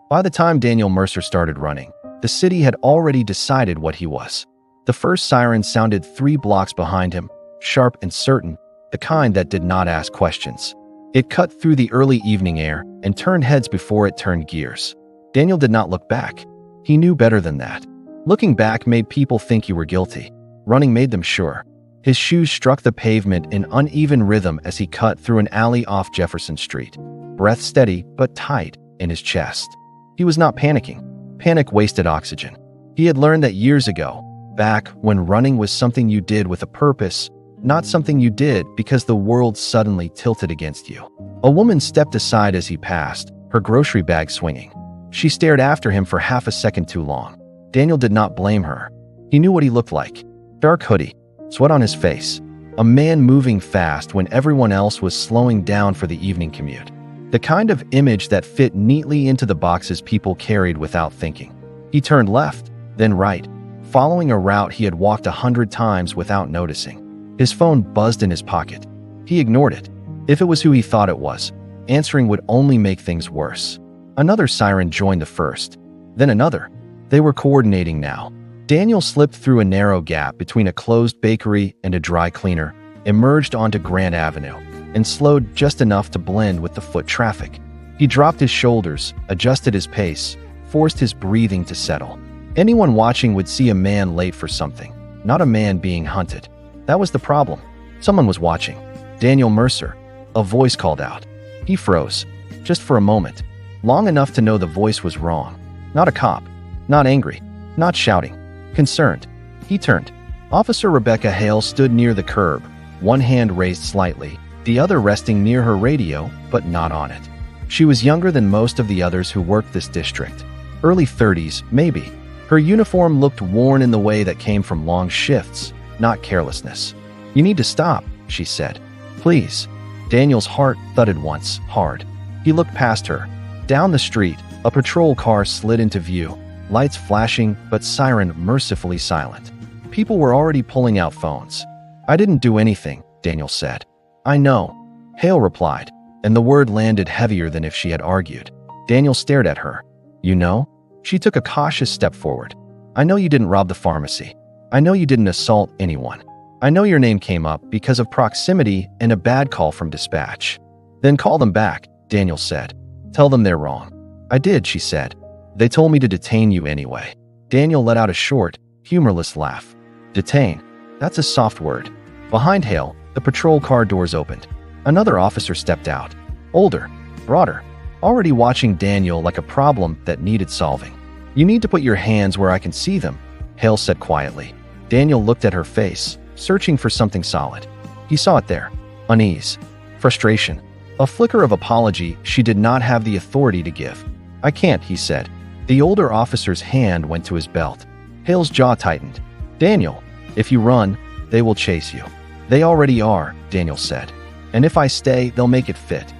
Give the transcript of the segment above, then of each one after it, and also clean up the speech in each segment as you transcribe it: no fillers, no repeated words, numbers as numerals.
By the time Daniel Mercer started running, the city had already decided what he was. The first siren sounded 3 blocks behind him, sharp and certain, the kind that did not ask questions. It cut through the early evening air and turned heads before it turned gears. Daniel did not look back. He knew better than that. Looking back made people think you were guilty. Running made them sure. His shoes struck the pavement in uneven rhythm as he cut through an alley off Jefferson Street, breath steady but tight in his chest. He was not panicking. Panic wasted oxygen. He had learned that years ago, back when running was something you did with a purpose, not something you did because the world suddenly tilted against you. A woman stepped aside as he passed, her grocery bag swinging. She stared after him for half a second too long. Daniel did not blame her. He knew what he looked like. Dark hoodie, sweat on his face. A man moving fast when everyone else was slowing down for the evening commute. The kind of image that fit neatly into the boxes people carried without thinking. He turned left, then right, following a route he had walked 100 times without noticing. His phone buzzed in his pocket. He ignored it. If it was who he thought it was, answering would only make things worse. Another siren joined the first, then another. They were coordinating now. Daniel slipped through a narrow gap between a closed bakery and a dry cleaner, emerged onto Grand Avenue, and slowed just enough to blend with the foot traffic. He dropped his shoulders, adjusted his pace, forced his breathing to settle. Anyone watching would see a man late for something, not a man being hunted. That was the problem. Someone was watching. Daniel Mercer. A voice called out. He froze, just for a moment, long enough to know the voice was wrong. Not a cop, not angry, not shouting, concerned. He turned. Officer Rebecca Hale stood near the curb, one hand raised slightly, the other resting near her radio, but not on it. She was younger than most of the others who worked this district. Early 30s, maybe. Her uniform looked worn in the way that came from long shifts, not carelessness. "You need to stop," she said. "Please." Daniel's heart thudded once, hard. He looked past her. Down the street, a patrol car slid into view, lights flashing but siren mercifully silent. People were already pulling out phones. "I didn't do anything," Daniel said. "I know," Hale replied, and the word landed heavier than if she had argued. Daniel stared at her. "You know?" She took a cautious step forward. "I know you didn't rob the pharmacy. I know you didn't assault anyone. I know your name came up because of proximity and a bad call from dispatch." "Then call them back," Daniel said. "Tell them they're wrong." "I did," she said. "They told me to detain you anyway." Daniel let out a short, humorless laugh. "Detain? That's a soft word." Behind Hale, the patrol car doors opened. Another officer stepped out. Older, broader, already watching Daniel like a problem that needed solving. "You need to put your hands where I can see them," Hale said quietly. Daniel looked at her face, searching for something solid. He saw it there. Unease. Frustration. A flicker of apology she did not have the authority to give. "I can't," he said. The older officer's hand went to his belt. Hale's jaw tightened. "Daniel, if you run, they will chase you." "They already are," Daniel said. "And if I stay, they'll make it fit."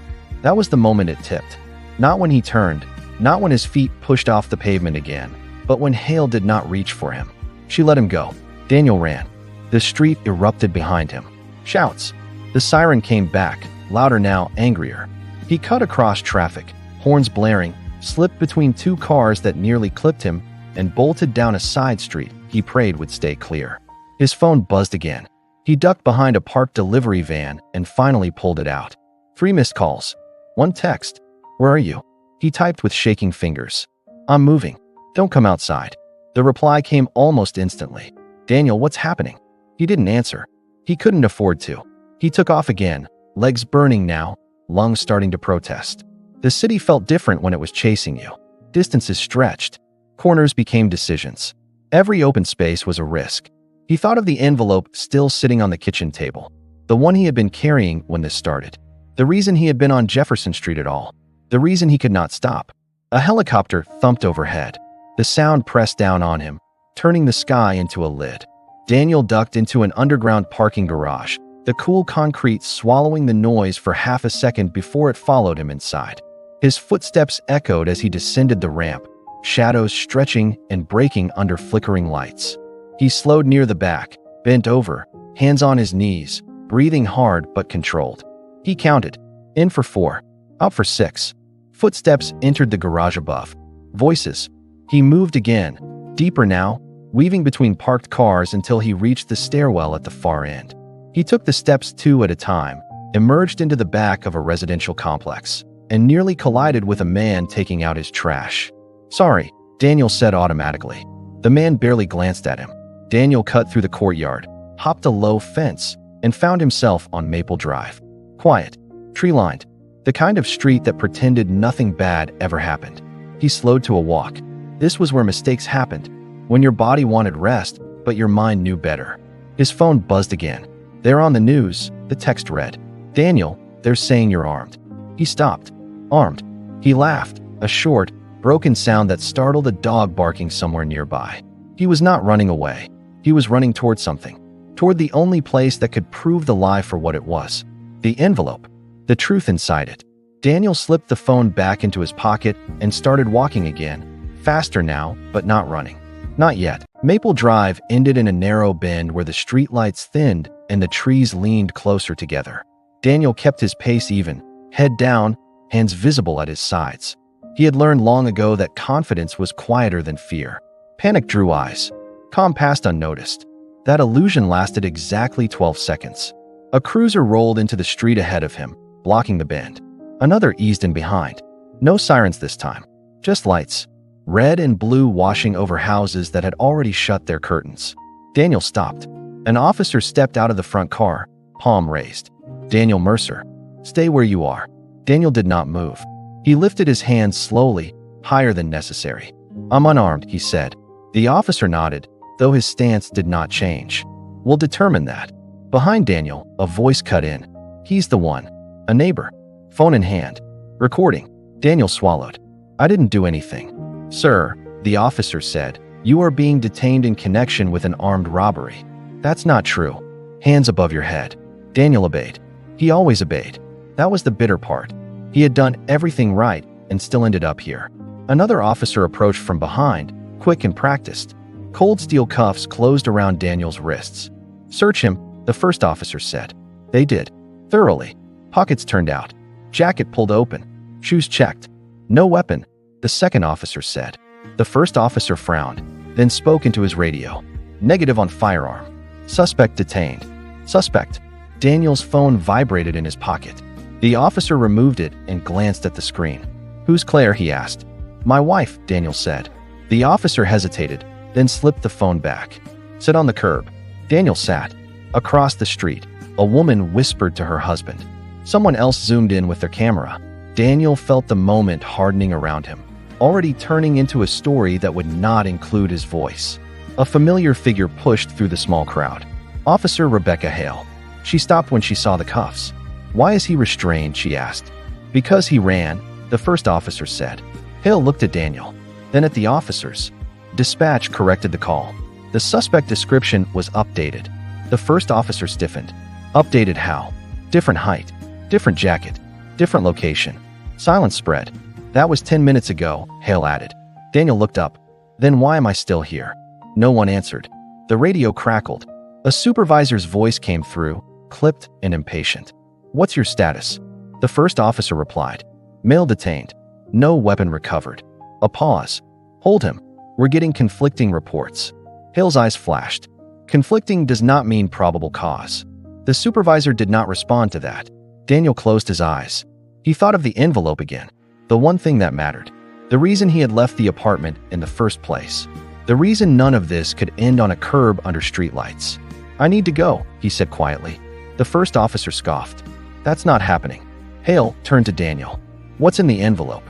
That was the moment it tipped. Not when he turned, not when his feet pushed off the pavement again, but when Hale did not reach for him. She let him go. Daniel ran. The street erupted behind him. Shouts. The siren came back, louder now, angrier. He cut across traffic, horns blaring, slipped between 2 cars that nearly clipped him, and bolted down a side street he prayed would stay clear. His phone buzzed again. He ducked behind a parked delivery van and finally pulled it out. 3 missed calls. 1 text. "Where are you?" He typed with shaking fingers. "I'm moving. Don't come outside." The reply came almost instantly. "Daniel, what's happening?" He didn't answer. He couldn't afford to. He took off again, legs burning now, lungs starting to protest. The city felt different when it was chasing you. Distances stretched. Corners became decisions. Every open space was a risk. He thought of the envelope still sitting on the kitchen table. The one he had been carrying when this started. The reason he had been on Jefferson Street at all. The reason he could not stop. A helicopter thumped overhead. The sound pressed down on him, turning the sky into a lid. Daniel ducked into an underground parking garage, the cool concrete swallowing the noise for half a second before it followed him inside. His footsteps echoed as he descended the ramp, shadows stretching and breaking under flickering lights. He slowed near the back, bent over, hands on his knees, breathing hard but controlled. He counted. In for 4, out for 6. Footsteps entered the garage above. Voices. He moved again, deeper now, weaving between parked cars until he reached the stairwell at the far end. He took the steps 2 at a time, emerged into the back of a residential complex, and nearly collided with a man taking out his trash. "Sorry," Daniel said automatically. The man barely glanced at him. Daniel cut through the courtyard, hopped a low fence, and found himself on Maple Drive. Quiet, tree-lined, the kind of street that pretended nothing bad ever happened. He slowed to a walk. This was where mistakes happened, when your body wanted rest, but your mind knew better. His phone buzzed again. "They're on the news," the text read. "Daniel, they're saying you're armed." He stopped. Armed. He laughed, a short, broken sound that startled a dog barking somewhere nearby. He was not running away. He was running toward something. Toward the only place that could prove the lie for what it was. The envelope. The truth inside it. Daniel slipped the phone back into his pocket and started walking again. Faster now, but not running. Not yet. Maple Drive ended in a narrow bend where the streetlights thinned and the trees leaned closer together. Daniel kept his pace even, head down, hands visible at his sides. He had learned long ago that confidence was quieter than fear. Panic drew eyes. Calm passed unnoticed. That illusion lasted exactly 12 seconds. A cruiser rolled into the street ahead of him, blocking the bend. Another eased in behind. No sirens this time. Just lights. Red and blue washing over houses that had already shut their curtains. Daniel stopped. An officer stepped out of the front car, palm raised. "Daniel Mercer. Stay where you are." Daniel did not move. He lifted his hands slowly, higher than necessary. "I'm unarmed," he said. The officer nodded, though his stance did not change. "We'll determine that." Behind Daniel, a voice cut in. "He's the one." A neighbor. Phone in hand. Recording. Daniel swallowed. "I didn't do anything." "Sir," the officer said, "you are being detained in connection with an armed robbery." "That's not true." "Hands above your head." Daniel obeyed. He always obeyed. That was the bitter part. He had done everything right and still ended up here. Another officer approached from behind, quick and practiced. Cold steel cuffs closed around Daniel's wrists. "Search him," the first officer said. They did. Thoroughly. Pockets turned out. Jacket pulled open. Shoes checked. "No weapon," the second officer said. The first officer frowned, then spoke into his radio. "Negative on firearm. Suspect detained." Suspect. Daniel's phone vibrated in his pocket. The officer removed it and glanced at the screen. "Who's Claire?" he asked. "My wife," Daniel said. The officer hesitated, then slipped the phone back. "Sit on the curb." Daniel sat. Across the street, a woman whispered to her husband. Someone else zoomed in with their camera. Daniel felt the moment hardening around him, already turning into a story that would not include his voice. A familiar figure pushed through the small crowd. Officer Rebecca Hale. She stopped when she saw the cuffs. "Why is he restrained?" she asked. "Because he ran," the first officer said. Hale looked at Daniel, then at the officers. Dispatch corrected the call. The suspect description was updated. The first officer stiffened. Updated how? Different height, different jacket, different location. Silence spread. "That was 10 minutes ago," Hale added. Daniel looked up. "Then why am I still here?" No one answered. The radio crackled. A supervisor's voice came through, clipped and impatient. "What's your status?" The first officer replied. "Male detained. No weapon recovered." A pause. "Hold him. We're getting conflicting reports." Hale's eyes flashed. Conflicting does not mean probable cause. The supervisor did not respond to that. Daniel closed his eyes. He thought of the envelope again. The one thing that mattered. The reason he had left the apartment in the first place. The reason none of this could end on a curb under streetlights. "I need to go," he said quietly. The first officer scoffed. "That's not happening." Hale turned to Daniel. "What's in the envelope?"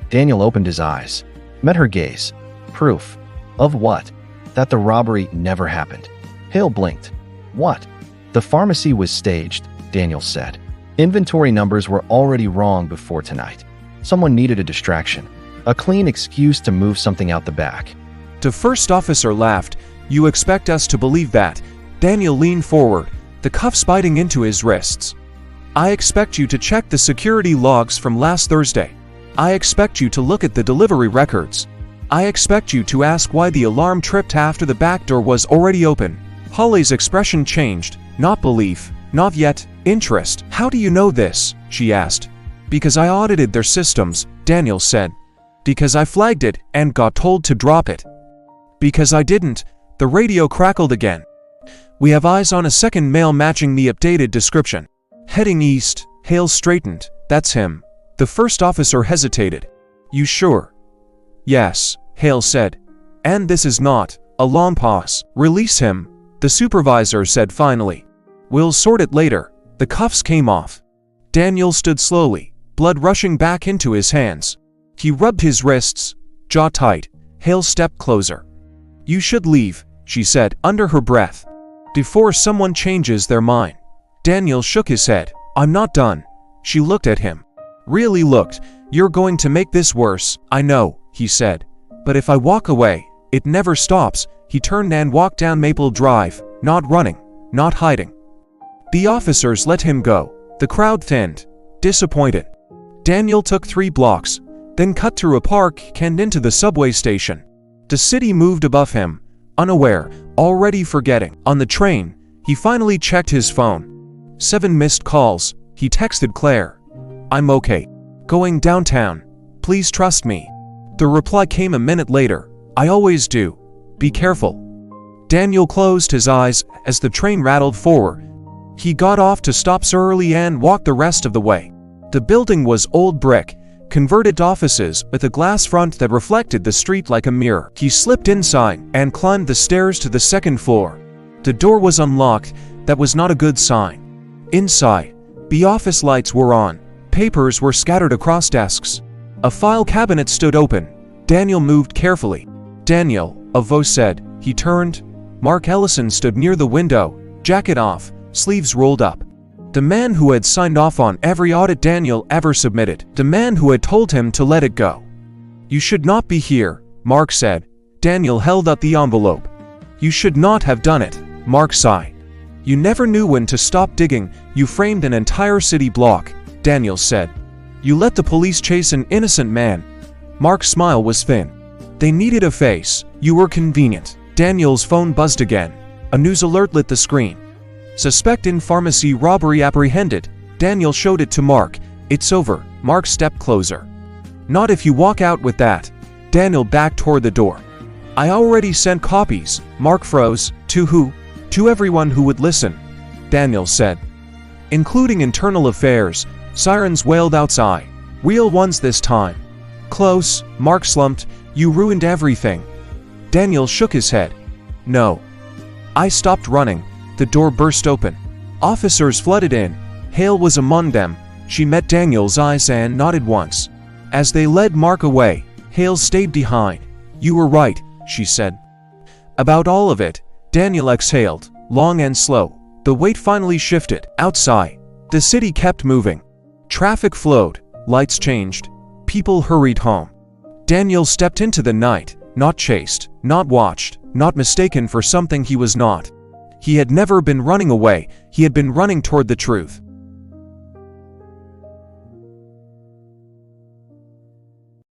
Daniel opened his eyes. Met her gaze. "Proof." "Of what?" "That the robbery never happened." Hale blinked. "What?" "The pharmacy was staged," Daniel said. "Inventory numbers were already wrong before tonight. Someone needed a distraction. A clean excuse to move something out the back." The first officer laughed. "You expect us to believe that?" Daniel leaned forward, the cuffs biting into his wrists. "I expect you to check the security logs from last Thursday. I expect you to look at the delivery records. I expect you to ask why the alarm tripped after the back door was already open." Holly's expression changed. Not belief, not yet, interest. "How do you know this?" she asked. "Because I audited their systems," Daniel said. Because I flagged it and got told to drop it. Because I didn't. The radio crackled again. We have eyes on a second male matching the updated description. Heading east. Hale straightened. That's him. The first officer hesitated. You sure? Yes, Hale said. And this is not. A long pause. Release him, the supervisor said finally. We'll sort it later. The cuffs came off. Daniel stood slowly, blood rushing back into his hands. He rubbed his wrists, jaw tight. Hale stepped closer. You should leave, she said under her breath. Before someone changes their mind. Daniel shook his head. I'm not done. She looked at him. Really looked. You're going to make this worse. I know, he said. But if I walk away, it never stops. He turned and walked down Maple Drive, not running, not hiding. The officers let him go. The crowd thinned, disappointed. Daniel took 3 blocks, then cut through a park and into the subway station. The city moved above him, unaware, already forgetting. On the train, he finally checked his phone. 7 missed calls. He texted Claire. I'm okay. Going downtown. Please trust me. The reply came a minute later. I always do. Be careful. Daniel closed his eyes as the train rattled forward. He got off to stops early and walked the rest of the way. The building was old brick, converted offices with a glass front that reflected the street like a mirror. He slipped inside and climbed the stairs to the 2nd floor. The door was unlocked. That was not a good sign. Inside, the office lights were on. Papers were scattered across desks. A file cabinet stood open. Daniel moved carefully. Daniel, a voice said. He turned. Mark Ellison stood near the window, jacket off, sleeves rolled up. The man who had signed off on every audit Daniel ever submitted. The man who had told him to let it go. You should not be here, Mark said. Daniel held out the envelope. You should not have done it, Mark sighed. You never knew when to stop digging. You framed an entire city block, Daniel said. You let the police chase an innocent man. Mark's smile was thin. They needed a face. You were convenient. Daniel's phone buzzed again. A news alert lit the screen. Suspect in pharmacy robbery apprehended. Daniel showed it to Mark. It's over. Mark stepped closer. Not if you walk out with that. Daniel backed toward the door. I already sent copies. Mark froze. To who? To everyone who would listen, Daniel said. Including internal affairs. Sirens wailed outside. Real ones this time. Close. Mark slumped. You ruined everything. Daniel shook his head. No. I stopped running. The door burst open. Officers flooded in. Hale was among them. She met Daniel's eyes and nodded once. As they led Mark away, Hale stayed behind. You were right, she said. About all of it, Daniel exhaled, long and slow. The weight finally shifted. Outside, the city kept moving. Traffic flowed, lights changed. People hurried home. Daniel stepped into the night, not chased, not watched, not mistaken for something he was not. He had never been running away, he had been running toward the truth.